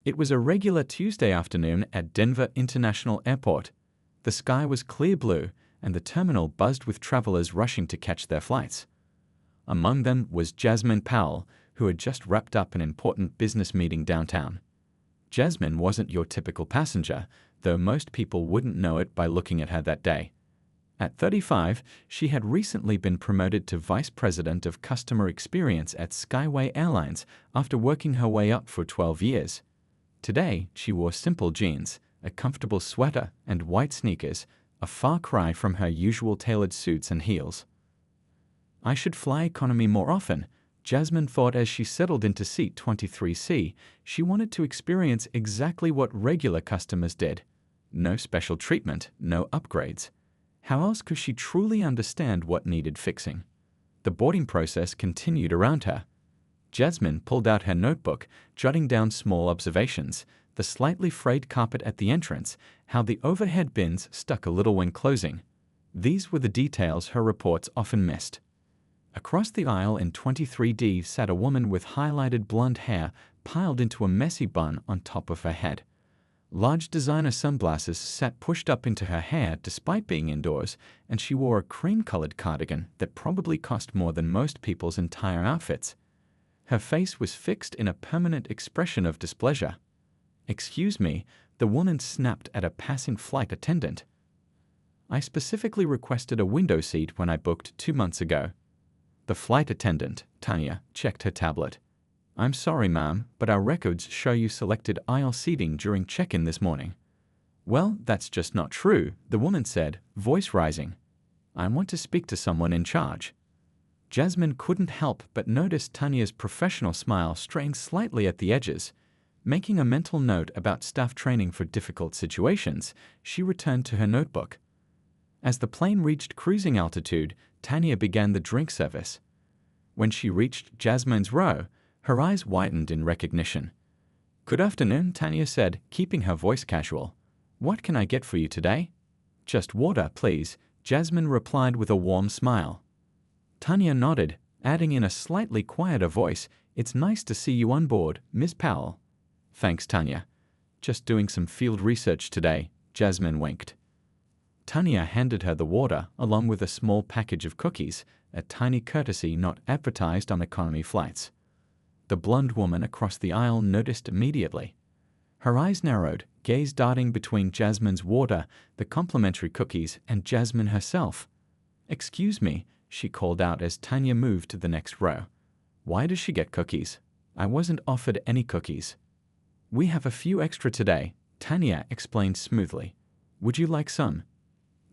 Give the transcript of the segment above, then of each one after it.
It was a regular Tuesday afternoon at Denver International Airport. The sky was clear blue, and the terminal buzzed with travelers rushing to catch their flights. Among them was Jasmine Powell, who had just wrapped up an important business meeting downtown. Jasmine wasn't your typical passenger, though most people wouldn't know it by looking at her that day. At 35, she had recently been promoted to Vice President of Customer Experience at Skyway Airlines after working her way up for 12 years. Today, she wore simple jeans, a comfortable sweater, and white sneakers, a far cry from her usual tailored suits and heels. I should fly economy more often, Jasmine thought as she settled into seat 23C. She wanted to experience exactly what regular customers did. No special treatment, no upgrades. How else could she truly understand what needed fixing? The boarding process continued around her. Jasmine pulled out her notebook, jotting down small observations, the slightly frayed carpet at the entrance, how the overhead bins stuck a little when closing. These were the details her reports often missed. Across the aisle in 23D sat a woman with highlighted blonde hair piled into a messy bun on top of her head. Large designer sunglasses sat pushed up into her hair despite being indoors, and she wore a cream-colored cardigan that probably cost more than most people's entire outfits. Her face was fixed in a permanent expression of displeasure. "Excuse me," the woman snapped at a passing flight attendant. "I specifically requested a window seat when I booked 2 months ago." The flight attendant, Tanya, checked her tablet. "I'm sorry, ma'am, but our records show you selected aisle seating during check-in this morning." "Well, that's just not true," the woman said, voice rising. "I want to speak to someone in charge." Jasmine couldn't help but notice Tanya's professional smile strained slightly at the edges. Making a mental note about staff training for difficult situations, she returned to her notebook. As the plane reached cruising altitude, Tanya began the drink service. When she reached Jasmine's row, her eyes widened in recognition. "Good afternoon," Tanya said, keeping her voice casual. "What can I get for you today?" "Just water, please," Jasmine replied with a warm smile. Tanya nodded, adding in a slightly quieter voice, "It's nice to see you on board, Miss Powell." "Thanks, Tanya. Just doing some field research today," Jasmine winked. Tanya handed her the water along with a small package of cookies, a tiny courtesy not advertised on economy flights. The blonde woman across the aisle noticed immediately. Her eyes narrowed, gaze darting between Jasmine's water, the complimentary cookies, and Jasmine herself. "Excuse me," she called out as Tanya moved to the next row. "Why does she get cookies? I wasn't offered any cookies." "We have a few extra today," Tanya explained smoothly. "Would you like some?"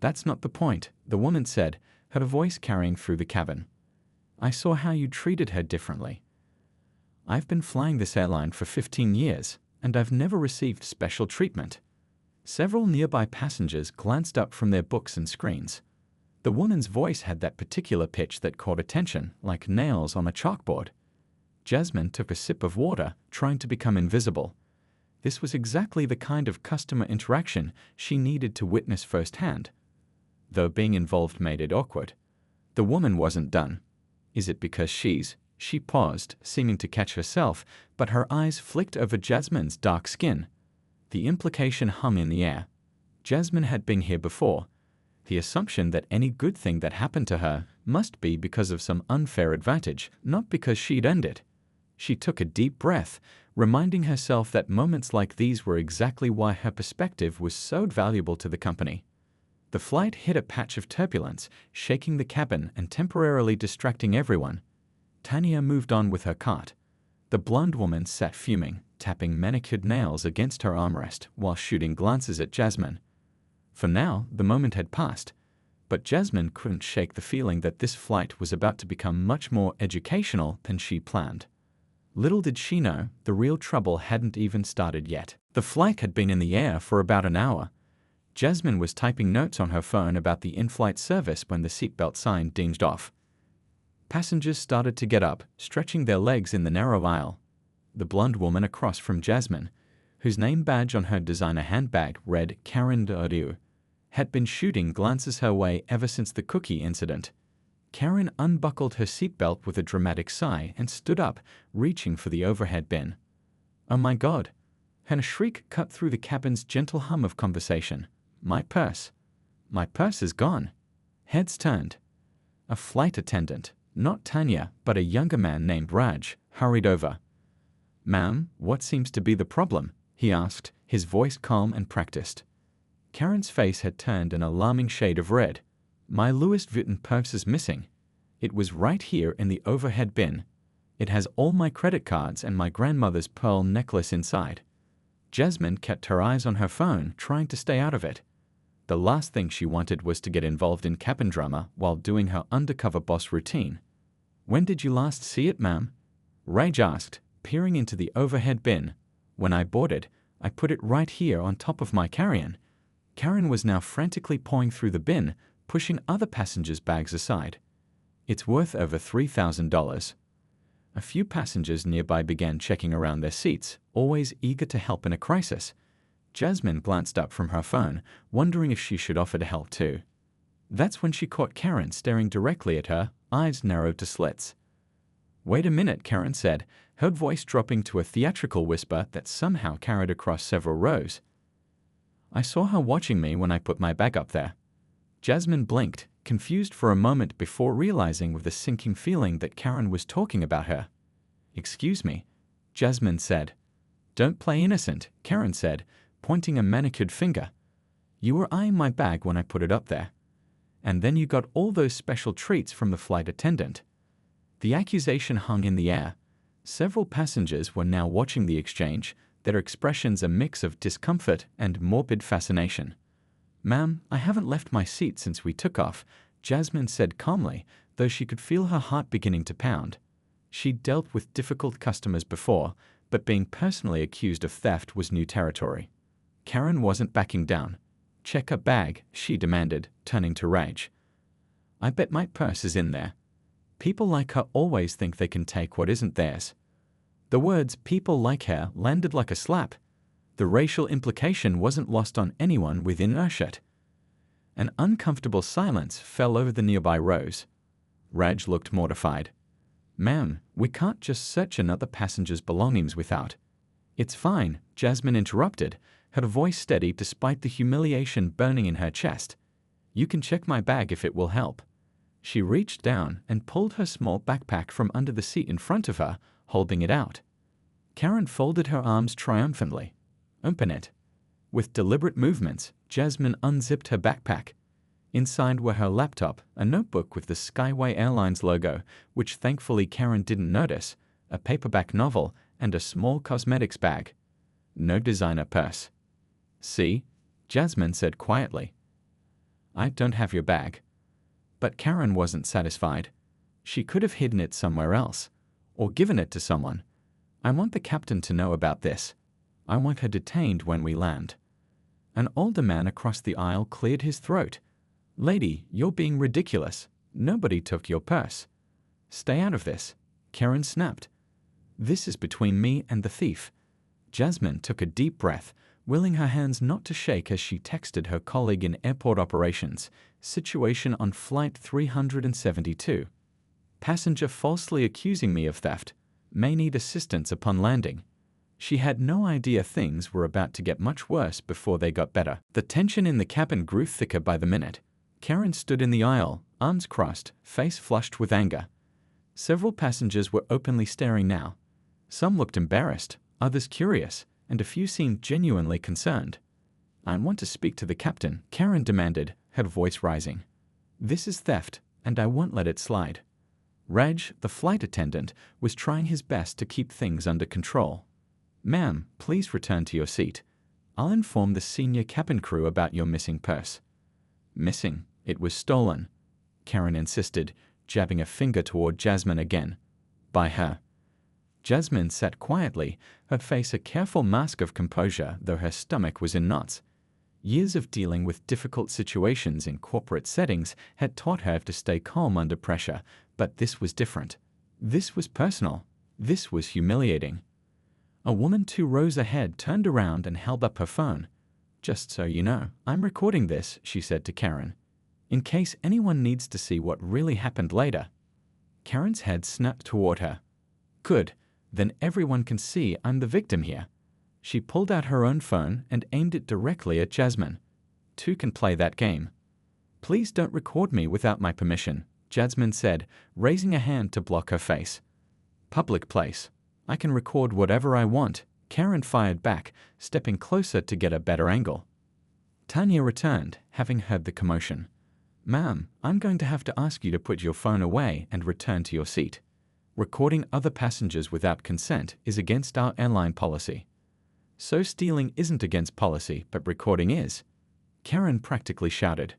"That's not the point," the woman said, her voice carrying through the cabin. "I saw how you treated her differently. I've been flying this airline for 15 years, and I've never received special treatment." Several nearby passengers glanced up from their books and screens. The woman's voice had that particular pitch that caught attention, like nails on a chalkboard. Jasmine took a sip of water, trying to become invisible. This was exactly the kind of customer interaction she needed to witness firsthand. Though being involved made it awkward. The woman wasn't done. "Is it because She paused, seeming to catch herself, but her eyes flicked over Jasmine's dark skin. The implication hung in the air. Jasmine had been here before. The assumption that any good thing that happened to her must be because of some unfair advantage, not because she'd earned it. She took a deep breath, reminding herself that moments like these were exactly why her perspective was so valuable to the company. The flight hit a patch of turbulence, shaking the cabin and temporarily distracting everyone. Tanya moved on with her cart. The blonde woman sat fuming, tapping manicured nails against her armrest while shooting glances at Jasmine. For now, the moment had passed, but Jasmine couldn't shake the feeling that this flight was about to become much more educational than she planned. Little did she know, the real trouble hadn't even started yet. The flight had been in the air for about an hour. Jasmine was typing notes on her phone about the in-flight service when the seatbelt sign dinged off. Passengers started to get up, stretching their legs in the narrow aisle. The blonde woman across from Jasmine, whose name badge on her designer handbag read Karen Doriu, had been shooting glances her way ever since the cookie incident. Karen unbuckled her seatbelt with a dramatic sigh and stood up, reaching for the overhead bin. "Oh my God!" and a shriek cut through the cabin's gentle hum of conversation. My purse. My purse is gone. Heads turned. A flight attendant, not Tanya, but a younger man named Raj, hurried over. Ma'am, what seems to be the problem? He asked, his voice calm and practiced. Karen's face had turned an alarming shade of red. My Louis Vuitton purse is missing. It was right here in the overhead bin. It has all my credit cards and my grandmother's pearl necklace inside. Jasmine kept her eyes on her phone, trying to stay out of it. The last thing she wanted was to get involved in cabin drama while doing her undercover boss routine. When did you last see it, ma'am? Raj asked, peering into the overhead bin. When I boarded, I put it right here on top of my carry-on. Karen was now frantically pawing through the bin, pushing other passengers' bags aside. It's worth over $3,000. A few passengers nearby began checking around their seats, always eager to help in a crisis. Jasmine glanced up from her phone, wondering if she should offer to help too. That's when she caught Karen staring directly at her, eyes narrowed to slits. Wait a minute, Karen said, her voice dropping to a theatrical whisper that somehow carried across several rows. I saw her watching me when I put my bag up there. Jasmine blinked, confused for a moment before realizing with a sinking feeling that Karen was talking about her. Excuse me, Jasmine said. Don't play innocent, Karen said, pointing a manicured finger. You were eyeing my bag when I put it up there. And then you got all those special treats from the flight attendant. The accusation hung in the air. Several passengers were now watching the exchange, their expressions a mix of discomfort and morbid fascination. Ma'am, I haven't left my seat since we took off, Jasmine said calmly, though she could feel her heart beginning to pound. She'd dealt with difficult customers before, but being personally accused of theft was new territory. Karen wasn't backing down. Check her bag, she demanded, turning to Raj. I bet my purse is in there. People like her always think they can take what isn't theirs. The words people like her landed like a slap. The racial implication wasn't lost on anyone within earshot. An uncomfortable silence fell over the nearby rows. Raj looked mortified. Ma'am, we can't just search another passenger's belongings without. It's fine, Jasmine interrupted, her voice steady despite the humiliation burning in her chest. You can check my bag if it will help. She reached down and pulled her small backpack from under the seat in front of her, holding it out. Karen folded her arms triumphantly. Open it. With deliberate movements, Jasmine unzipped her backpack. Inside were her laptop, a notebook with the Skyway Airlines logo, which thankfully Karen didn't notice, a paperback novel, and a small cosmetics bag. No designer purse. See? Jasmine said quietly. I don't have your bag. But Karen wasn't satisfied. She could have hidden it somewhere else, or given it to someone. I want the captain to know about this. I want her detained when we land. An older man across the aisle cleared his throat. Lady, you're being ridiculous. Nobody took your purse. Stay out of this, Karen snapped. This is between me and the thief. Jasmine took a deep breath, willing her hands not to shake as she texted her colleague in airport operations, situation on flight 372. Passenger falsely accusing me of theft. May need assistance upon landing. She had no idea things were about to get much worse before they got better. The tension in the cabin grew thicker by the minute. Karen stood in the aisle, arms crossed, face flushed with anger. Several passengers were openly staring now. Some looked embarrassed, others curious, and a few seemed genuinely concerned. I want to speak to the captain, Karen demanded, her voice rising. This is theft, and I won't let it slide. Raj, the flight attendant, was trying his best to keep things under control. Ma'am, please return to your seat. I'll inform the senior cabin crew about your missing purse. Missing? It was stolen, Karen insisted, jabbing a finger toward Jasmine again. By her. Jasmine sat quietly, her face a careful mask of composure, though her stomach was in knots. Years of dealing with difficult situations in corporate settings had taught her to stay calm under pressure, but this was different. This was personal. This was humiliating. A woman 2 rows ahead turned around and held up her phone. Just so you know, I'm recording this, she said to Karen. In case anyone needs to see what really happened later. Karen's head snapped toward her. Good, then everyone can see I'm the victim here. She pulled out her own phone and aimed it directly at Jasmine. Two can play that game. Please don't record me without my permission, Jasmine said, raising a hand to block her face. Public place. I can record whatever I want, Karen fired back, stepping closer to get a better angle. Tanya returned, having heard the commotion. Ma'am, I'm going to have to ask you to put your phone away and return to your seat. Recording other passengers without consent is against our airline policy. So stealing isn't against policy, but recording is, Karen practically shouted.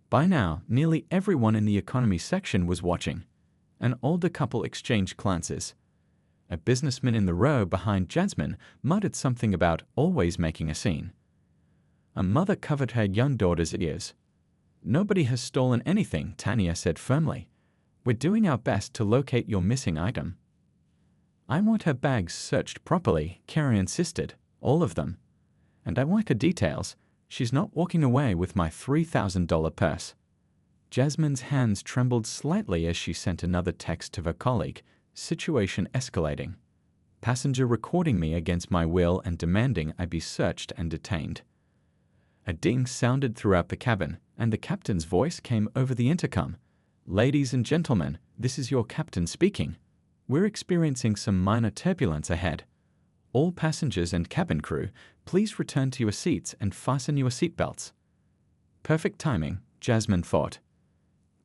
By now, nearly everyone in the economy section was watching. An older couple exchanged glances. A businessman in the row behind Jasmine muttered something about always making a scene. A mother covered her young daughter's ears. Nobody has stolen anything, Tanya said firmly. We're doing our best to locate your missing item. I want her bags searched properly, Karen insisted, all of them. And I want her details. She's not walking away with my $3,000 purse. Jasmine's hands trembled slightly as she sent another text to her colleague, situation escalating. Passenger recording me against my will and demanding I be searched and detained. A ding sounded throughout the cabin, and the captain's voice came over the intercom. Ladies and gentlemen, this is your captain speaking. We're experiencing some minor turbulence ahead. All passengers and cabin crew, please return to your seats and fasten your seatbelts. Perfect timing, Jasmine thought.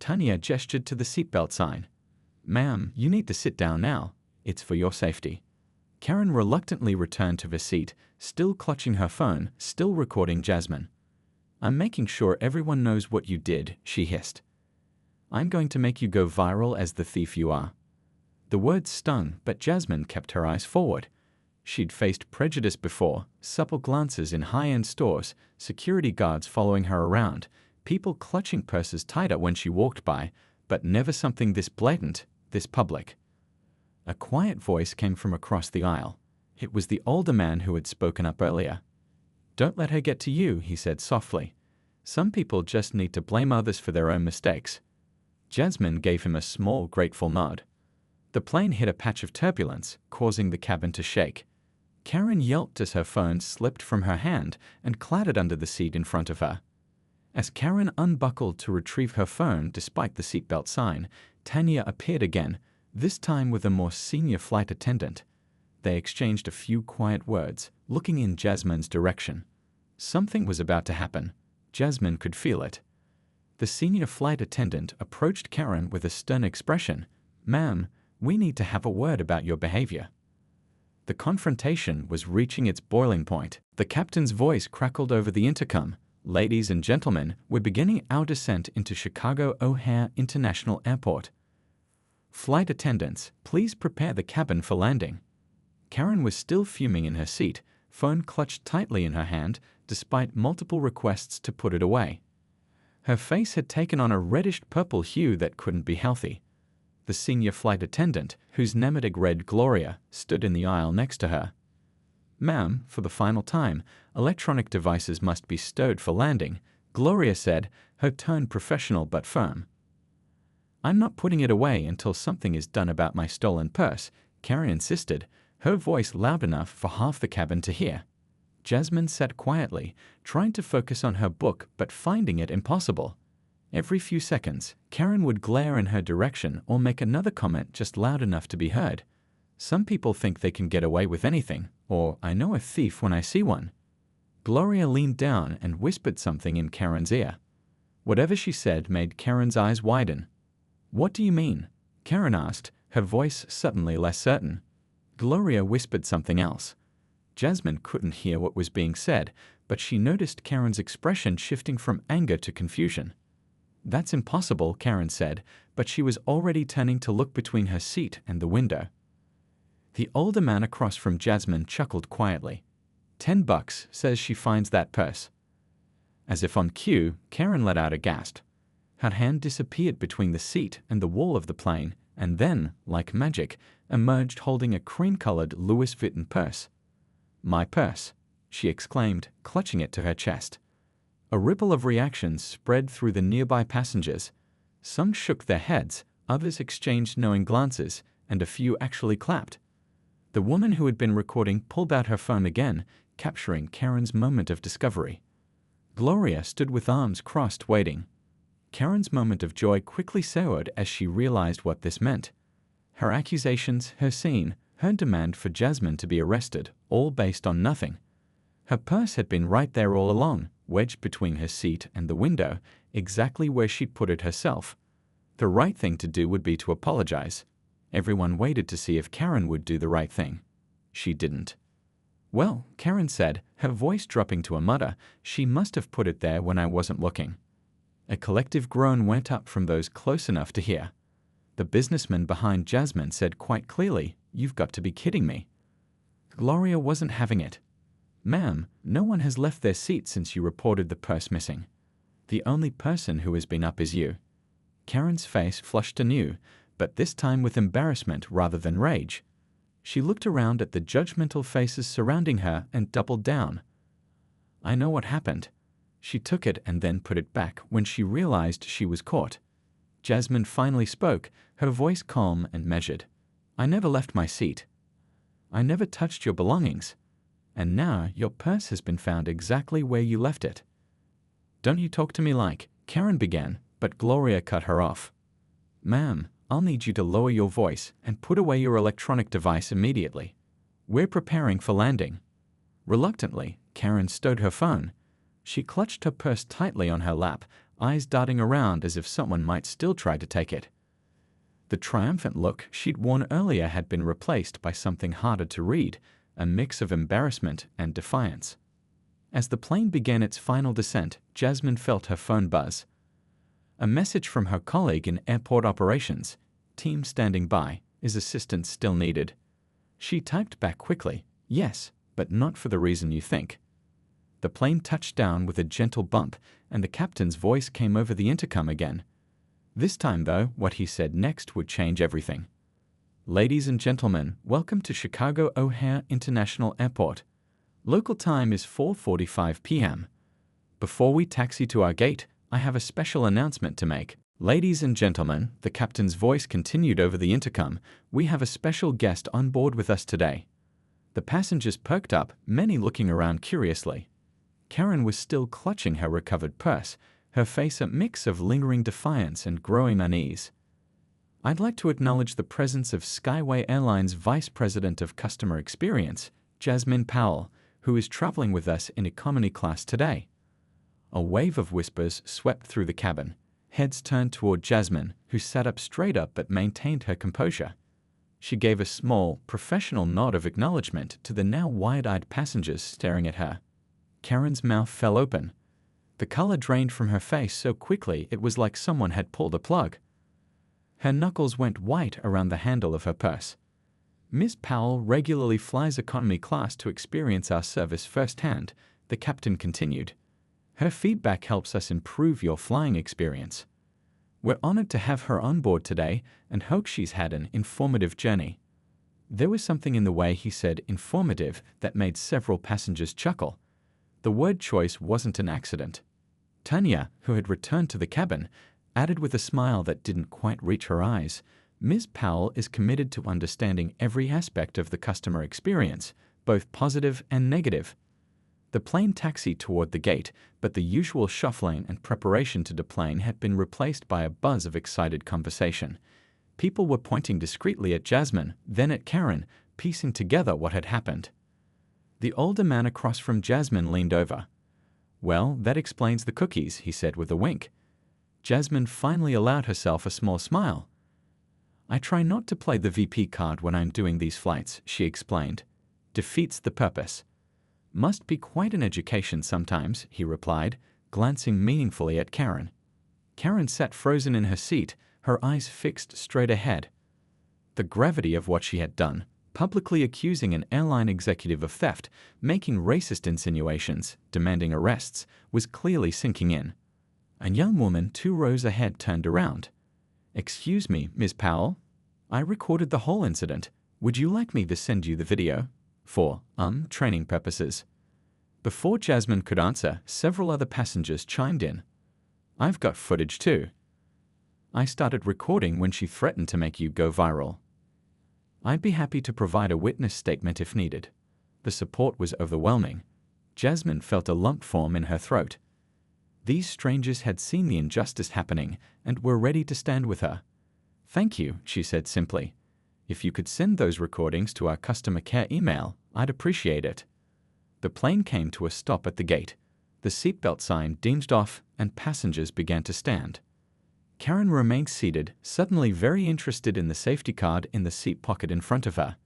Tanya gestured to the seatbelt sign. Ma'am, you need to sit down now. It's for your safety. Karen reluctantly returned to her seat, still clutching her phone, still recording Jasmine. I'm making sure everyone knows what you did, she hissed. I'm going to make you go viral as the thief you are. The words stung, but Jasmine kept her eyes forward. She'd faced prejudice before, supple glances in high-end stores, security guards following her around, people clutching purses tighter when she walked by, but never something this blatant, this public. A quiet voice came from across the aisle. It was the older man who had spoken up earlier. Don't let her get to you, he said softly. Some people just need to blame others for their own mistakes. Jasmine gave him a small, grateful nod. The plane hit a patch of turbulence, causing the cabin to shake. Karen yelped as her phone slipped from her hand and clattered under the seat in front of her. As Karen unbuckled to retrieve her phone despite the seatbelt sign, Tanya appeared again, this time with a more senior flight attendant. They exchanged a few quiet words, looking in Jasmine's direction. Something was about to happen. Jasmine could feel it. The senior flight attendant approached Karen with a stern expression. Ma'am, we need to have a word about your behavior. The confrontation was reaching its boiling point. The captain's voice crackled over the intercom. Ladies and gentlemen, we're beginning our descent into Chicago O'Hare International Airport. Flight attendants, please prepare the cabin for landing. Karen was still fuming in her seat, phone clutched tightly in her hand, despite multiple requests to put it away. Her face had taken on a reddish-purple hue that couldn't be healthy. The senior flight attendant, whose name had read Gloria, stood in the aisle next to her. Ma'am, for the final time, electronic devices must be stowed for landing, Gloria said, her tone professional but firm. I'm not putting it away until something is done about my stolen purse, Karen insisted, her voice loud enough for half the cabin to hear. Jasmine sat quietly, trying to focus on her book but finding it impossible. Every few seconds, Karen would glare in her direction or make another comment just loud enough to be heard. Some people think they can get away with anything, or I know a thief when I see one. Gloria leaned down and whispered something in Karen's ear. Whatever she said made Karen's eyes widen. What do you mean? Karen asked, her voice suddenly less certain. Gloria whispered something else. Jasmine couldn't hear what was being said, but she noticed Karen's expression shifting from anger to confusion. That's impossible, Karen said, but she was already turning to look between her seat and the window. The older man across from Jasmine chuckled quietly. $10 says she finds that purse. As if on cue, Karen let out a gasp. Her hand disappeared between the seat and the wall of the plane, and then, like magic, emerged holding a cream-colored Louis Vuitton purse. My purse, she exclaimed, clutching it to her chest. A ripple of reactions spread through the nearby passengers. Some shook their heads, others exchanged knowing glances, and a few actually clapped. The woman who had been recording pulled out her phone again, capturing Karen's moment of discovery. Gloria stood with arms crossed waiting. Karen's moment of joy quickly soured as she realized what this meant. Her accusations, her scene, her demand for Jasmine to be arrested, all based on nothing. Her purse had been right there all along, wedged between her seat and the window, exactly where she'd put it herself. The right thing to do would be to apologize. Everyone waited to see if Karen would do the right thing. She didn't. "Well," Karen said, her voice dropping to a mutter, "she must have put it there when I wasn't looking." A collective groan went up from those close enough to hear. The businessman behind Jasmine said quite clearly, "You've got to be kidding me." Gloria wasn't having it. "Ma'am, no one has left their seat since you reported the purse missing. The only person who has been up is you." Karen's face flushed anew, but this time with embarrassment rather than rage. She looked around at the judgmental faces surrounding her and doubled down. "I know what happened." She took it and then put it back when she realized she was caught. Jasmine finally spoke, her voice calm and measured. "I never left my seat. I never touched your belongings. And now your purse has been found exactly where you left it." "Don't you talk to me like," Karen began, but Gloria cut her off. "Ma'am, I'll need you to lower your voice and put away your electronic device immediately. We're preparing for landing." Reluctantly, Karen stowed her phone. She clutched her purse tightly on her lap, eyes darting around as if someone might still try to take it. The triumphant look she'd worn earlier had been replaced by something harder to read, a mix of embarrassment and defiance. As the plane began its final descent, Jasmine felt her phone buzz. A message from her colleague in airport operations. "Team standing by. Is assistance still needed?" She typed back quickly, "Yes, but not for the reason you think." The plane touched down with a gentle bump, and the captain's voice came over the intercom again. This time, though, what he said next would change everything. "Ladies and gentlemen, welcome to Chicago O'Hare International Airport. Local time is 4:45 p.m. Before we taxi to our gate, I have a special announcement to make. Ladies and gentlemen," the captain's voice continued over the intercom, "we have a special guest on board with us today." The passengers perked up, many looking around curiously. Karen was still clutching her recovered purse, her face a mix of lingering defiance and growing unease. "I'd like to acknowledge the presence of Skyway Airlines Vice President of Customer Experience, Jasmine Powell, who is traveling with us in economy class today." A wave of whispers swept through the cabin. Heads turned toward Jasmine, who sat up straight up but maintained her composure. She gave a small, professional nod of acknowledgement to the now wide-eyed passengers staring at her. Karen's mouth fell open. The color drained from her face so quickly it was like someone had pulled a plug. Her knuckles went white around the handle of her purse. "Miss Powell regularly flies economy class to experience our service firsthand," the captain continued. "Her feedback helps us improve your flying experience. We're honored to have her on board today and hope she's had an informative journey." There was something in the way he said informative that made several passengers chuckle. The word choice wasn't an accident. Tanya, who had returned to the cabin, added with a smile that didn't quite reach her eyes, "Ms. Powell is committed to understanding every aspect of the customer experience, both positive and negative." The plane taxied toward the gate, but the usual shuffling and preparation to deplane had been replaced by a buzz of excited conversation. People were pointing discreetly at Jasmine, then at Karen, piecing together what had happened. The older man across from Jasmine leaned over. "Well, that explains the cookies," he said with a wink. Jasmine finally allowed herself a small smile. "I try not to play the VP card when I'm doing these flights," she explained. "Defeats the purpose." "Must be quite an education sometimes," he replied, glancing meaningfully at Karen. Karen sat frozen in her seat, her eyes fixed straight ahead. The gravity of what she had done, publicly accusing an airline executive of theft, making racist insinuations, demanding arrests, was clearly sinking in. A young woman 2 rows ahead turned around. "Excuse me, Ms. Powell. I recorded the whole incident. Would you like me to send you the video? For, training purposes." Before Jasmine could answer, several other passengers chimed in. "I've got footage too. I started recording when she threatened to make you go viral." I'd be happy to provide a witness statement if needed. The support was overwhelming. Jasmine felt a lump form in her throat. These strangers had seen the injustice happening and were ready to stand with her. "Thank you," she said simply. "If you could send those recordings to our customer care email, I'd appreciate it." The plane came to a stop at the gate. The seatbelt sign dinged off and passengers began to stand. Karen remained seated, suddenly very interested in the safety card in the seat pocket in front of her.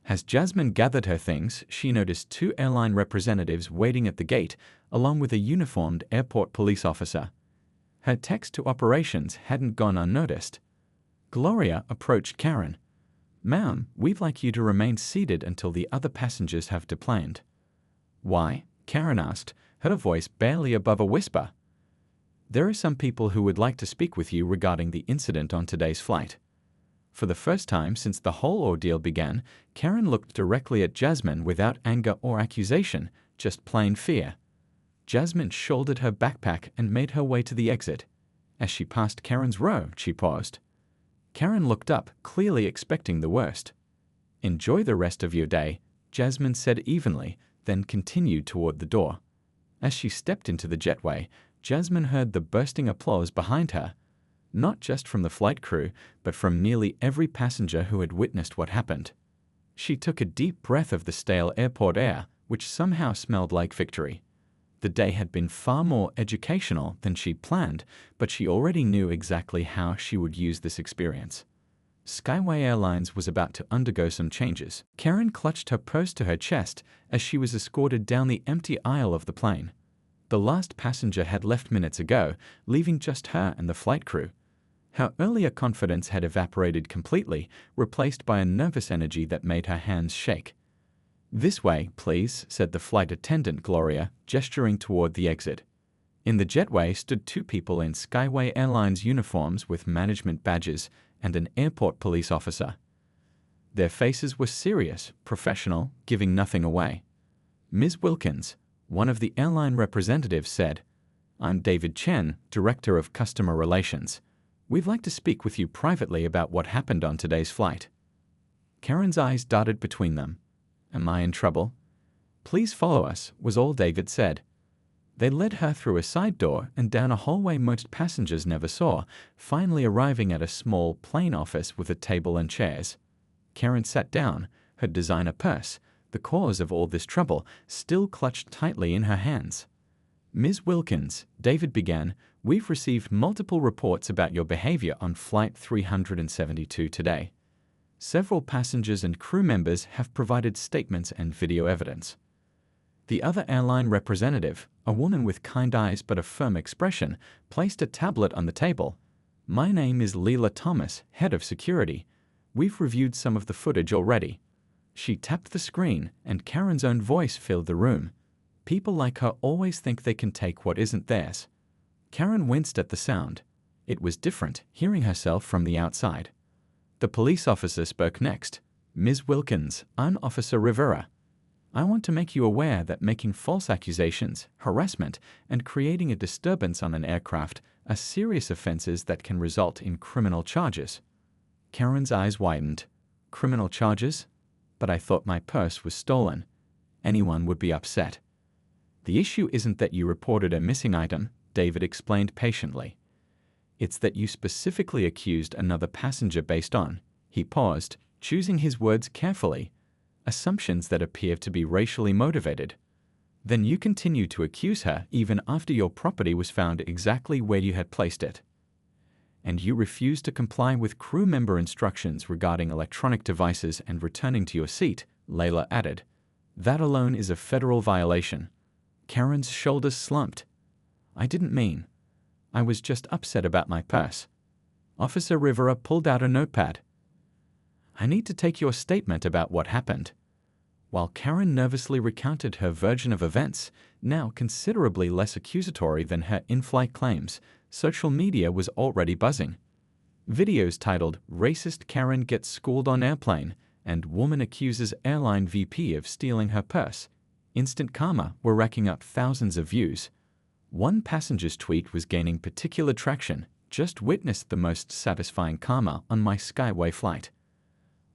As Jasmine gathered her things, she noticed 2 airline representatives waiting at the gate, along with a uniformed airport police officer. Her text to operations hadn't gone unnoticed. Gloria approached Karen. "Ma'am, we'd like you to remain seated until the other passengers have deplaned." "Why?" Karen asked, her voice barely above a whisper. "There are some people who would like to speak with you regarding the incident on today's flight." For the first time since the whole ordeal began, Karen looked directly at Jasmine without anger or accusation, just plain fear. Jasmine shouldered her backpack and made her way to the exit. As she passed Karen's row, she paused. Karen looked up, clearly expecting the worst. "Enjoy the rest of your day," Jasmine said evenly, then continued toward the door. As she stepped into the jetway, Jasmine heard the bursting applause behind her, not just from the flight crew, but from nearly every passenger who had witnessed what happened. She took a deep breath of the stale airport air, which somehow smelled like victory. The day had been far more educational than she'd planned, but she already knew exactly how she would use this experience. Skyway Airlines was about to undergo some changes. Karen clutched her purse to her chest as she was escorted down the empty aisle of the plane. The last passenger had left minutes ago, leaving just her and the flight crew. Her earlier confidence had evaporated completely, replaced by a nervous energy that made her hands shake. "This way, please," said the flight attendant Gloria, gesturing toward the exit. In the jetway stood 2 people in Skyway Airlines uniforms with management badges and an airport police officer. Their faces were serious, professional, giving nothing away. "Ms. Wilkins," one of the airline representatives said, "I'm David Chen, Director of Customer Relations. We'd like to speak with you privately about what happened on today's flight." Karen's eyes darted between them. "Am I in trouble?" "Please follow us," was all David said. They led her through a side door and down a hallway most passengers never saw, finally arriving at a small, plain office with a table and chairs. Karen sat down, her designer purse, the cause of all this trouble, still clutched tightly in her hands. "Ms. Wilkins," David began, "we've received multiple reports about your behavior on Flight 372 today. Several passengers and crew members have provided statements and video evidence." The other airline representative, a woman with kind eyes but a firm expression, placed a tablet on the table. "My name is Leela Thomas, head of security. We've reviewed some of the footage already." She tapped the screen, and Karen's own voice filled the room. People like her always think they can take what isn't theirs. Karen winced at the sound. It was different, hearing herself from the outside. The police officer spoke next. "Ms. Wilkins, I'm Officer Rivera. I want to make you aware that making false accusations, harassment, and creating a disturbance on an aircraft are serious offenses that can result in criminal charges." Karen's eyes widened. "Criminal charges? But I thought my purse was stolen. Anyone would be upset." "The issue isn't that you reported a missing item," David explained patiently. "It's that you specifically accused another passenger based on," he paused, choosing his words carefully, "assumptions that appear to be racially motivated. Then you continue to accuse her even after your property was found exactly where you had placed it. And you refuse to comply with crew member instructions regarding electronic devices and returning to your seat," Layla added. "That alone is a federal violation." Karen's shoulders slumped. "I didn't mean. I was just upset about my purse." Officer Rivera pulled out a notepad. "I need to take your statement about what happened." While Karen nervously recounted her version of events, now considerably less accusatory than her in-flight claims, social media was already buzzing. Videos titled "Racist Karen Gets Schooled on Airplane" and "Woman Accuses Airline VP of Stealing Her Purse" Instant Karma were racking up thousands of views. One passenger's tweet was gaining particular traction. "Just witnessed the most satisfying karma on my Skyway flight."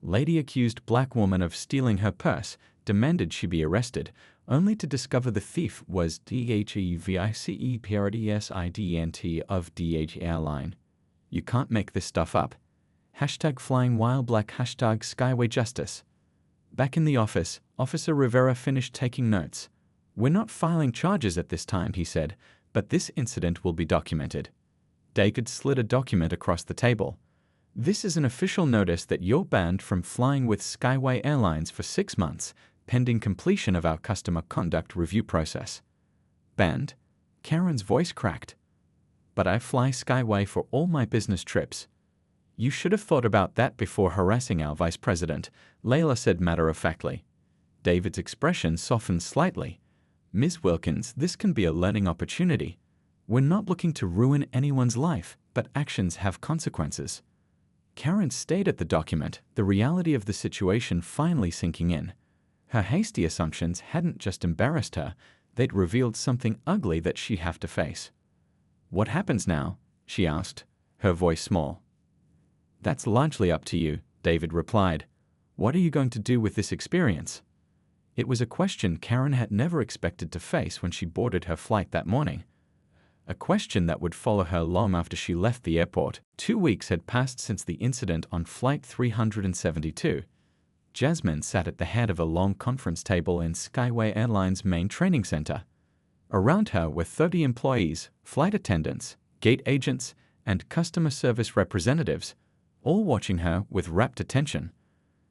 Lady accused black woman of stealing her purse, demanded she be arrested, only to discover the thief was DHEVICEPRDSIDENT of DH Airline. You can't make this stuff up. Hashtag flying while black, hashtag Skyway Justice. Back in the office, Officer Rivera finished taking notes. We're not filing charges at this time, he said, but this incident will be documented. David slid a document across the table. This is an official notice that you're banned from flying with Skyway Airlines for 6 months, pending completion of our customer conduct review process. Banned? Karen's voice cracked. But I fly Skyway for all my business trips. You should have thought about that before harassing our vice president, Layla said matter-of-factly. David's expression softened slightly. Ms. Wilkins, this can be a learning opportunity. We're not looking to ruin anyone's life, but actions have consequences. Karen stared at the document, the reality of the situation finally sinking in. Her hasty assumptions hadn't just embarrassed her, they'd revealed something ugly that she'd have to face. What happens now? She asked, her voice small. That's largely up to you, David replied. What are you going to do with this experience? It was a question Karen had never expected to face when she boarded her flight that morning. A question that would follow her long after she left the airport. 2 weeks had passed since the incident on Flight 372. Jasmine sat at the head of a long conference table in Skyway Airlines' main training center. Around her were 30 employees, flight attendants, gate agents, and customer service representatives, all watching her with rapt attention.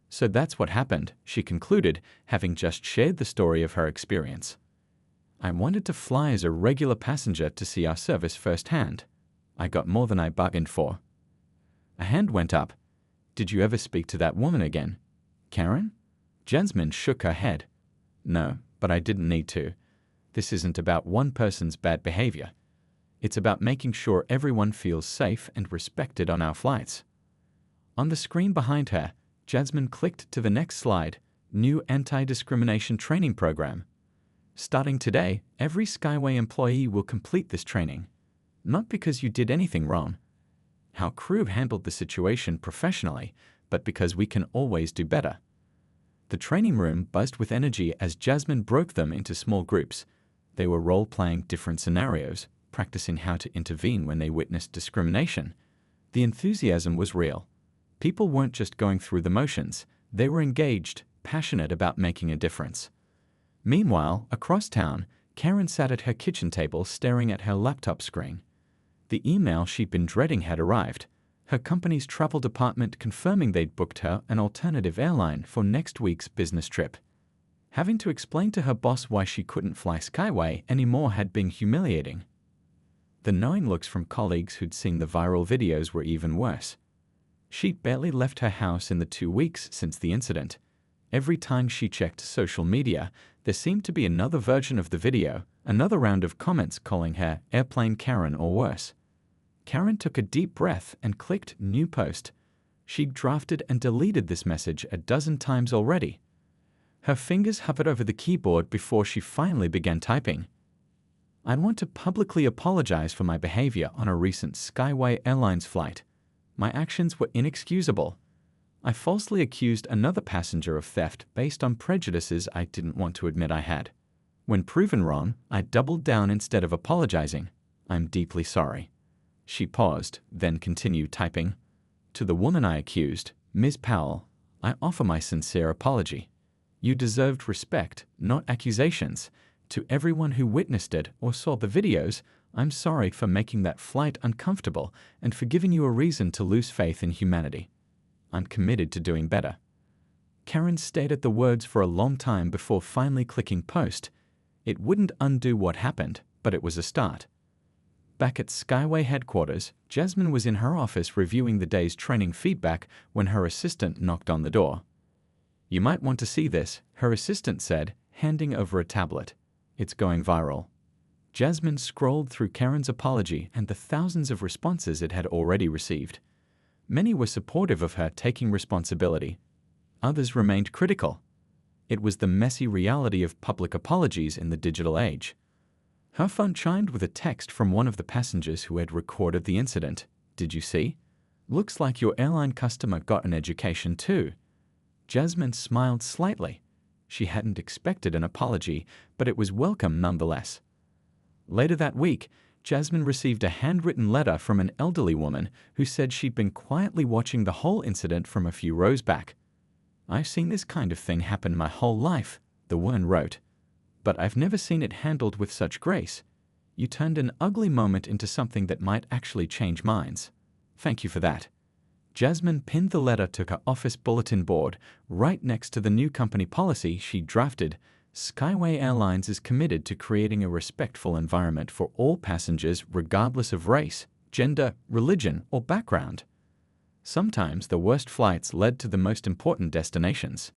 So that's what happened, she concluded, having just shared the story of her experience. I wanted to fly as a regular passenger to see our service firsthand. I got more than I bargained for. A hand went up. Did you ever speak to that woman again? Karen? Jasmine shook her head. No, but I didn't need to. This isn't about one person's bad behavior. It's about making sure everyone feels safe and respected on our flights. On the screen behind her, Jasmine clicked to the next slide, New Anti-Discrimination Training Program. Starting today, every Skyway employee will complete this training. Not because you did anything wrong. Our crew handled the situation professionally, but because we can always do better. The training room buzzed with energy as Jasmine broke them into small groups. They were role-playing different scenarios, practicing how to intervene when they witnessed discrimination. The enthusiasm was real. People weren't just going through the motions, they were engaged, passionate about making a difference. Meanwhile, across town, Karen sat at her kitchen table staring at her laptop screen. The email she'd been dreading had arrived. Her company's travel department confirming they'd booked her an alternative airline for next week's business trip. Having to explain to her boss why she couldn't fly Skyway anymore had been humiliating. The knowing looks from colleagues who'd seen the viral videos were even worse. She'd barely left her house in the 2 weeks since the incident. Every time she checked social media, there seemed to be another version of the video, another round of comments calling her Airplane Karen or worse. Karen took a deep breath and clicked New Post. She'd drafted and deleted this message a dozen times already. Her fingers hovered over the keyboard before she finally began typing. I want to publicly apologize for my behavior on a recent Skyway Airlines flight. My actions were inexcusable. I falsely accused another passenger of theft based on prejudices I didn't want to admit I had. When proven wrong, I doubled down instead of apologizing. I'm deeply sorry. She paused, then continued typing. To the woman I accused, Ms. Powell, I offer my sincere apology. You deserved respect, not accusations. To everyone who witnessed it or saw the videos, I'm sorry for making that flight uncomfortable and for giving you a reason to lose faith in humanity. I'm committed to doing better. Karen stared at the words for a long time before finally clicking post. It wouldn't undo what happened, but it was a start. Back at Skyway headquarters, Jasmine was in her office reviewing the day's training feedback when her assistant knocked on the door. You might want to see this, her assistant said, handing over a tablet. It's going viral. Jasmine scrolled through Karen's apology and the thousands of responses it had already received. Many were supportive of her taking responsibility. Others remained critical. It was the messy reality of public apologies in the digital age. Her phone chimed with a text from one of the passengers who had recorded the incident. Did you see? Looks like your airline customer got an education too. Jasmine smiled slightly. She hadn't expected an apology, but it was welcome nonetheless. Later that week, Jasmine received a handwritten letter from an elderly woman who said she'd been quietly watching the whole incident from a few rows back. "I've seen this kind of thing happen my whole life," the woman wrote, "but I've never seen it handled with such grace. You turned an ugly moment into something that might actually change minds. Thank you for that." Jasmine pinned the letter to her office bulletin board right next to the new company policy she drafted. Skyway Airlines is committed to creating a respectful environment for all passengers regardless of race, gender, religion, or background. Sometimes the worst flights led to the most important destinations.